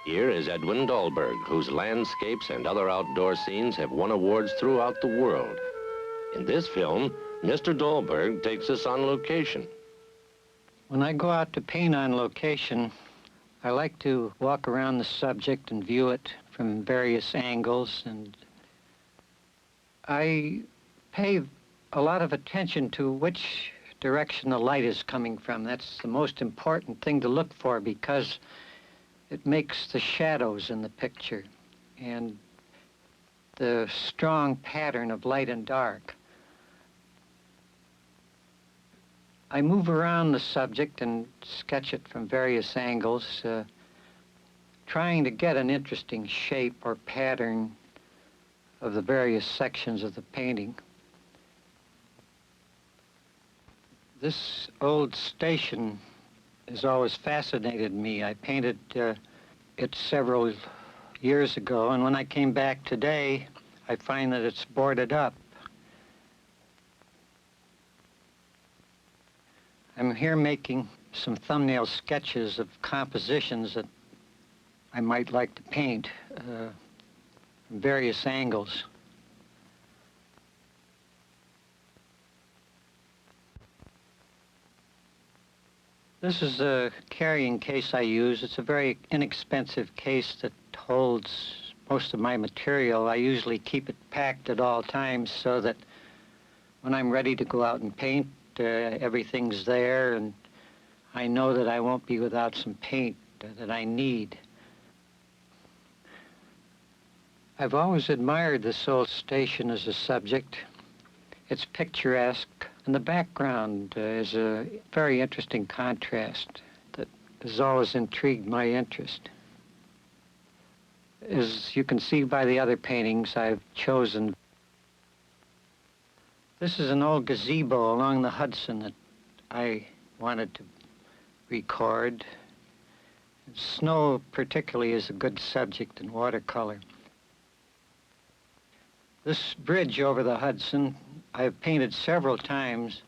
Here is Edwin Dahlberg, whose landscapes and other outdoor scenes have won awards throughout the world. In this film, Mr. Dahlberg takes us on location. When I go out to paint on location, I like to walk around the subject and view it from various angles, and I pay a lot of attention to which direction the light is coming from. That's the most important thing to look for because it makes the shadows in the picture and the strong pattern of light and dark. I move around the subject and sketch it from various angles, trying to get an interesting shape or pattern of the various sections of the painting. This old station has always fascinated me. I painted it several years ago, and when I came back today, I find that it's boarded up. I'm here making some thumbnail sketches of compositions that I might like to paint from various angles. This is the carrying case I use. It's a very inexpensive case that holds most of my material. I usually keep it packed at all times so that when I'm ready to go out and paint, everything's there, and I know that I won't be without some paint that I need. I've always admired this old station as a subject. It's picturesque, and the background is a very interesting contrast that has always intrigued my interest. As you can see by the other paintings I've chosen, this is an old gazebo along the Hudson that I wanted to record. Snow particularly is a good subject in watercolor. This bridge over the Hudson I've painted several times,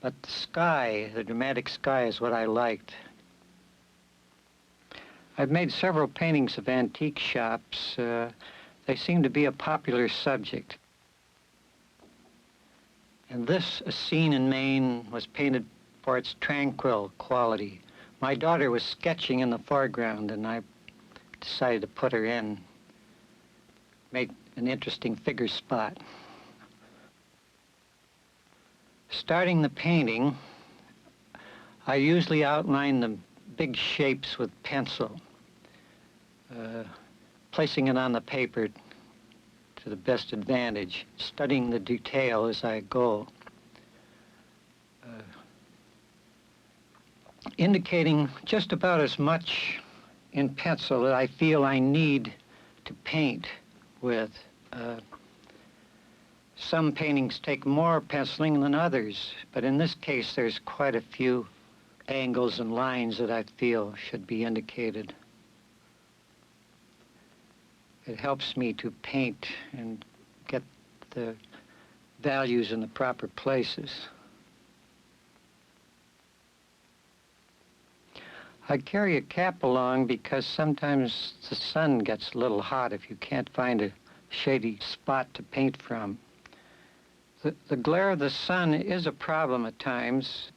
but the sky, the dramatic sky, is what I liked. I've made several paintings of antique shops. They seem to be a popular subject. And this, A Scene in Maine, was painted for its tranquil quality. My daughter was sketching in the foreground, and I decided to put her in, make an interesting figure spot. Starting the painting, I usually outline the big shapes with pencil, placing it on the paper to the best advantage, studying the detail as I go, indicating just about as much in pencil that I feel I need to paint with. Some paintings take more penciling than others, but in this case there's quite a few angles and lines that I feel should be indicated. It helps me to paint and get the values in the proper places. I carry a cap along because sometimes the sun gets a little hot if you can't find a shady spot to paint from. The glare of the sun is a problem at times.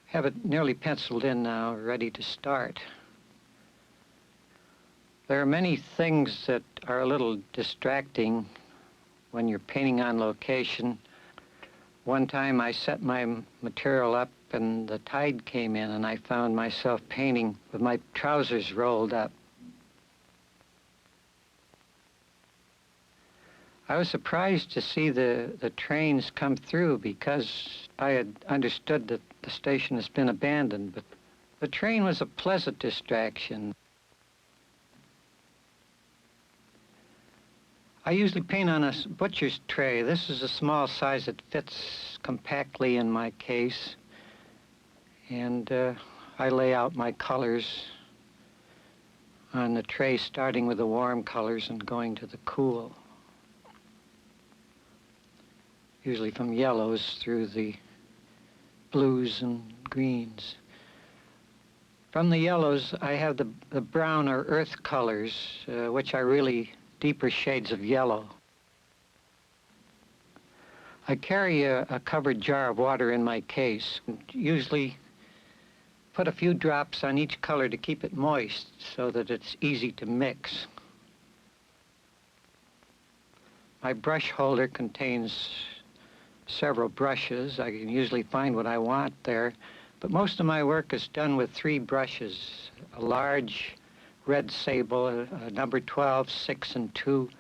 Have it nearly penciled in now, ready to start. There are many things that are a little distracting when you're painting on location. One time I set my material up and the tide came in and I found myself painting with my trousers rolled up. I was surprised to see the trains come through because I had understood that the station has been abandoned, but the train was a pleasant distraction. I usually paint on a butcher's tray. This is a small size that fits compactly in my case, and I lay out my colors on the tray, starting with the warm colors and going to the cool. Usually from yellows through the blues and greens. From the yellows, I have the brown or earth colors, which are really deeper shades of yellow. I carry a covered jar of water in my case, and usually put a few drops on each color to keep it moist so that it's easy to mix. My brush holder contains several brushes. I can usually find what I want there, but most of my work is done with 3 brushes: a large red sable, a number 12, 6, and 2,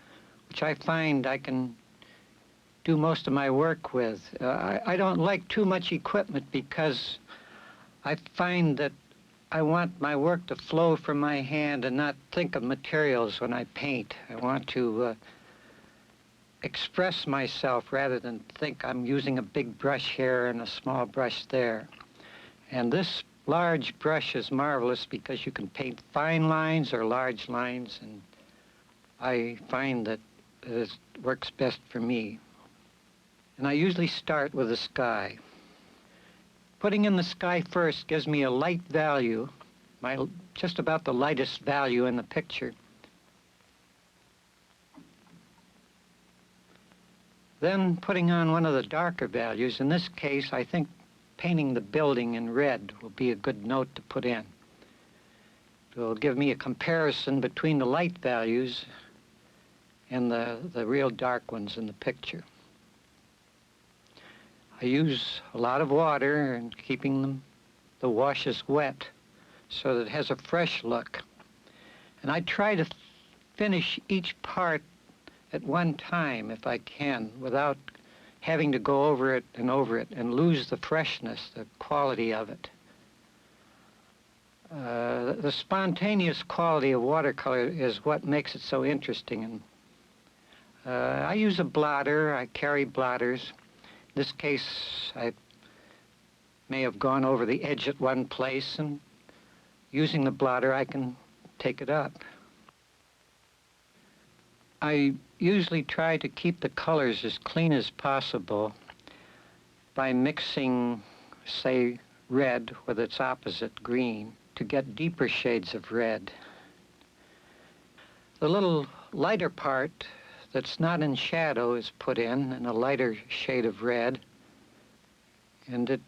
which I find I can do most of my work with. I don't like too much equipment because I find that I want my work to flow from my hand and not think of materials when I paint. I want to express myself rather than think I'm using a big brush here and a small brush there. And this large brush is marvelous because you can paint fine lines or large lines, and I find that it works best for me. And I usually start with the sky. Putting in the sky first gives me a light value, just about the lightest value in the picture. Then putting on one of the darker values. In this case, I think painting the building in red will be a good note to put in. It will give me a comparison between the light values and the real dark ones in the picture. I use a lot of water and keeping the washes wet so that it has a fresh look. And I try to finish each part at one time if I can, without having to go over it and lose the freshness, the quality of it. The spontaneous quality of watercolor is what makes it so interesting. And I use a blotter. I carry blotters. In this case, I may have gone over the edge at one place, and using the blotter, I can take it up. I usually try to keep the colors as clean as possible by mixing, say, red with its opposite, green, to get deeper shades of red. The little lighter part that's not in shadow is put in a lighter shade of red, and it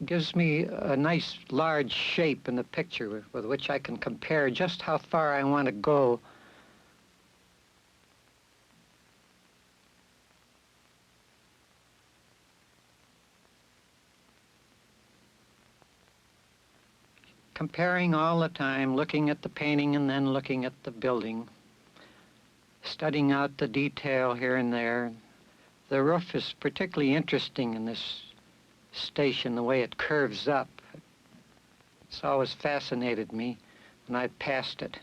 gives me a nice large shape in the picture with which I can compare just how far I want to go. Comparing all the time, looking at the painting and then looking at the building, studying out the detail here and there. The roof is particularly interesting in this station, the way it curves up. It's always fascinated me when I passed it.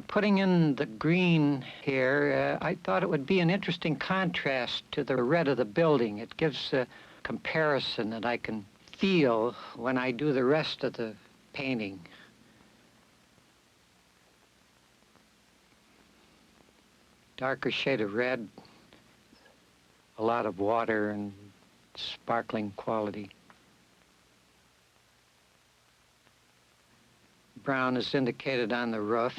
Putting in the green here, I thought it would be an interesting contrast to the red of the building. It gives a comparison that I can feel when I do the rest of the painting. Darker shade of red, a lot of water and sparkling quality. Brown is indicated on the roof.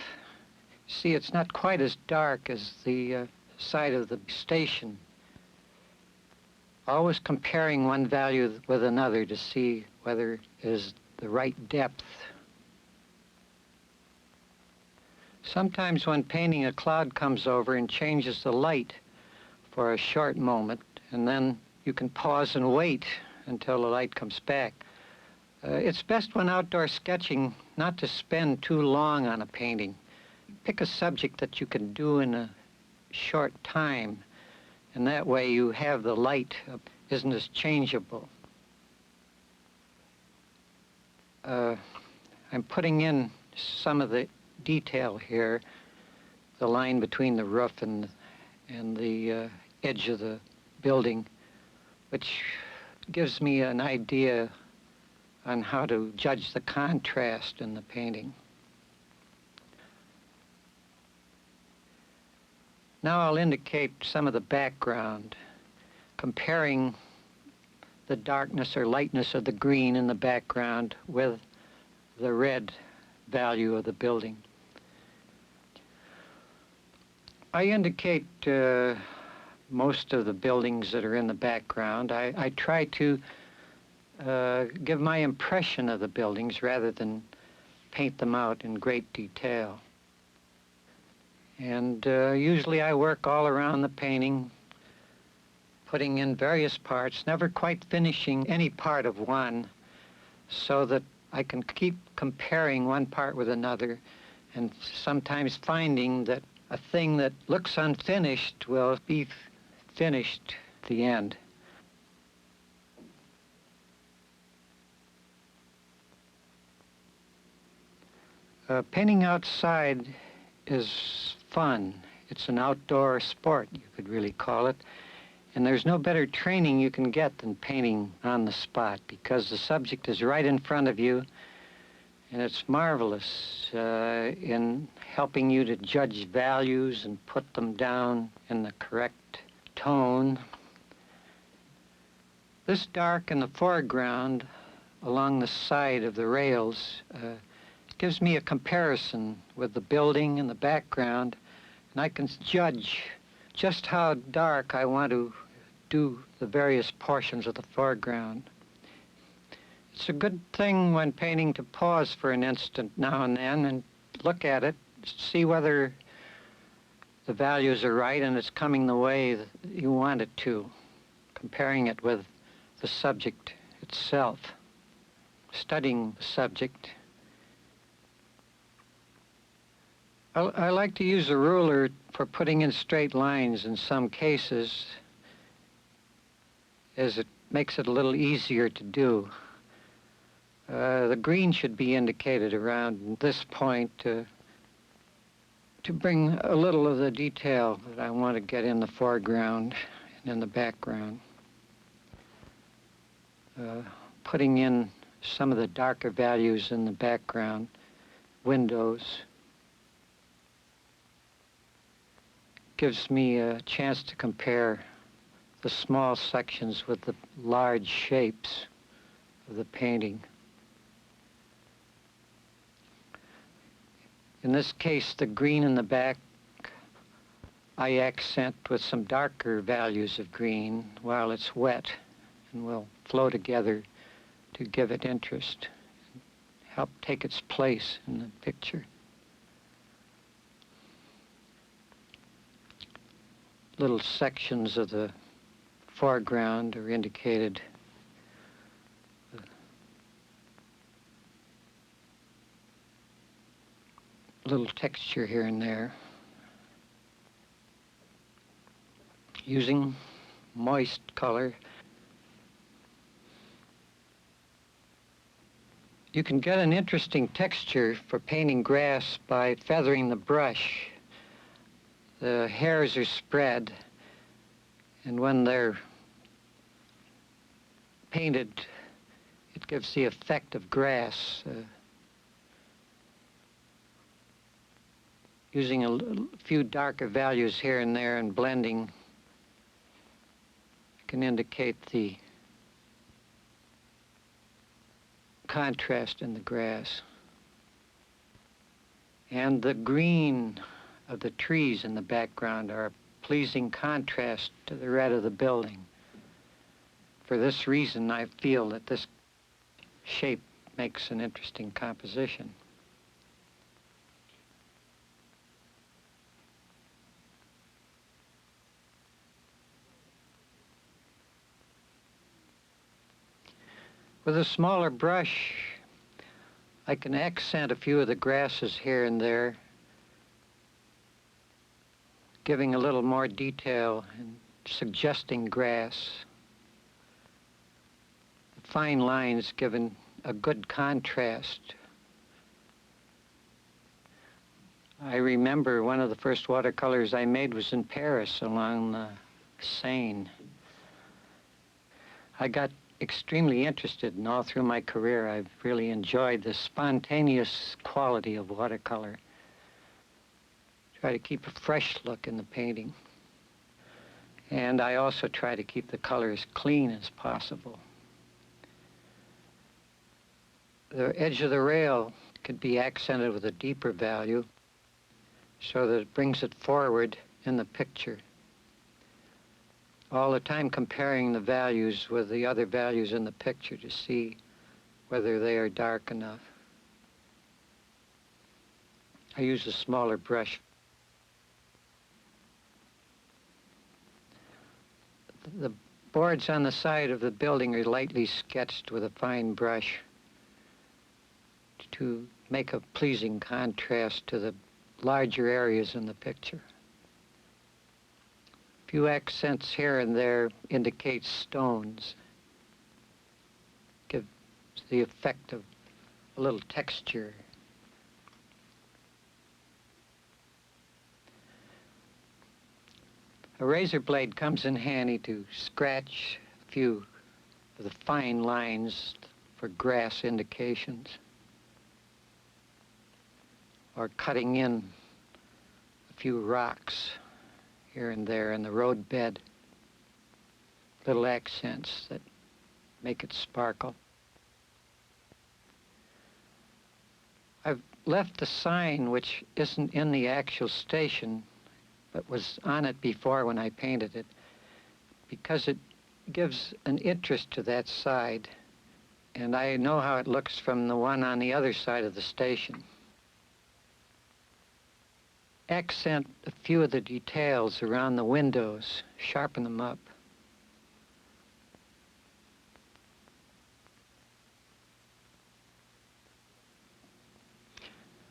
See, it's not quite as dark as the side of the station. Always comparing one value with another to see whether it is the right depth. Sometimes when painting, a cloud comes over and changes the light for a short moment, and then you can pause and wait until the light comes back. It's best when outdoor sketching not to spend too long on a painting. Pick a subject that you can do in a short time, and that way you have the light isn't as changeable. I'm putting in some of the detail here, the line between the roof and the edge of the building, which gives me an idea on how to judge the contrast in the painting. Now I'll indicate some of the background, comparing the darkness or lightness of the green in the background with the red value of the building. I indicate most of the buildings that are in the background. I try to give my impression of the buildings rather than paint them out in great detail. And usually I work all around the painting, putting in various parts, never quite finishing any part of one, so that I can keep comparing one part with another, and sometimes finding that a thing that looks unfinished will be finished at the end. Painting outside is fun. It's an outdoor sport, you could really call it. And there's no better training you can get than painting on the spot, because the subject is right in front of you, and it's marvelous in helping you to judge values and put them down in the correct tone. This dark in the foreground along the side of the rails gives me a comparison with the building in the background, and I can judge just how dark I want to do the various portions of the foreground. It's a good thing when painting to pause for an instant now and then and look at it, see whether the values are right and it's coming the way that you want it to, comparing it with the subject itself, studying the subject. I like to use a ruler for putting in straight lines in some cases, as it makes it a little easier to do. The green should be indicated around this point to bring a little of the detail that I want to get in the foreground and in the background. Putting in some of the darker values in the background, windows, gives me a chance to compare the small sections with the large shapes of the painting. In this case, the green in the back, I accent with some darker values of green while it's wet and will flow together to give it interest, help take its place in the picture. Little sections of the foreground are indicated. Little texture here and there. Using moist color. You can get an interesting texture for painting grass by feathering the brush. The hairs are spread, and when they're painted, it gives the effect of grass. Using a few darker values here and there and blending can indicate the contrast in the grass. And the green of the trees in the background are a pleasing contrast to the red of the building. For this reason, I feel that this shape makes an interesting composition. With a smaller brush, I can accent a few of the grasses here and there, giving a little more detail and suggesting grass. The fine lines giving a good contrast. I remember one of the first watercolors I made was in Paris along the Seine. I got extremely interested, and all through my career I've really enjoyed the spontaneous quality of watercolor. Try to keep a fresh look in the painting. And I also try to keep the colors clean as possible. The edge of the rail could be accented with a deeper value so that it brings it forward in the picture. All the time comparing the values with the other values in the picture to see whether they are dark enough. I use a smaller brush. The boards on the side of the building are lightly sketched with a fine brush to make a pleasing contrast to the larger areas in the picture. A few accents here and there indicate stones, give the effect of a little texture. A razor blade comes in handy to scratch a few of the fine lines for grass indications, or cutting in a few rocks here and there in the road bed, little accents that make it sparkle. I've left the sign, which isn't in the actual station, but was on it before when I painted it, because it gives an interest to that side, and I know how it looks from the one on the other side of the station. Accent a few of the details around the windows, sharpen them up.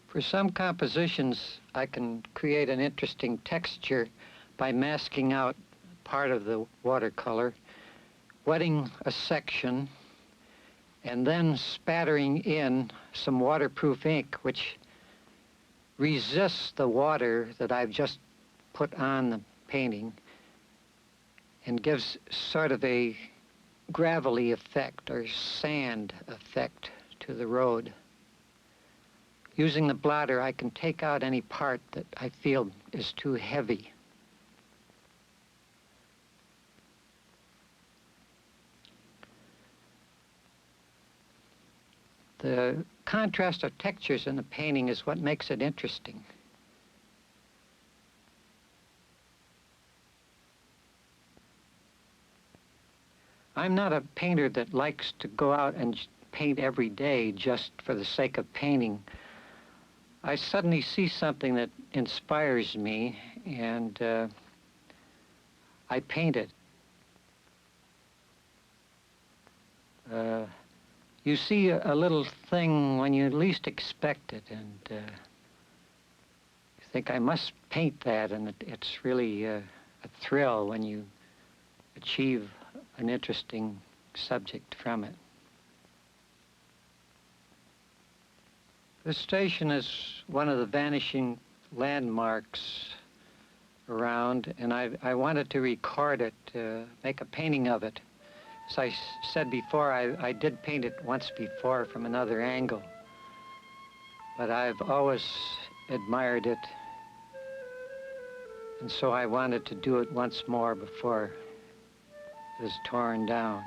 For some compositions, I can create an interesting texture by masking out part of the watercolor, wetting a section, and then spattering in some waterproof ink, which resists the water that I've just put on the painting and gives sort of a gravelly effect or sand effect to the road. Using the blotter, I can take out any part that I feel is too heavy. The contrast of textures in the painting is what makes it interesting. I'm not a painter that likes to go out and paint every day just for the sake of painting. I suddenly see something that inspires me, and I paint it. You see a little thing when you least expect it, and you think, I must paint that, and it's really a thrill when you achieve an interesting subject from it. This station is one of the vanishing landmarks around, and I wanted to record it, make a painting of it. As I said before, I did paint it once before from another angle, but I've always admired it, and so I wanted to do it once more before it was torn down.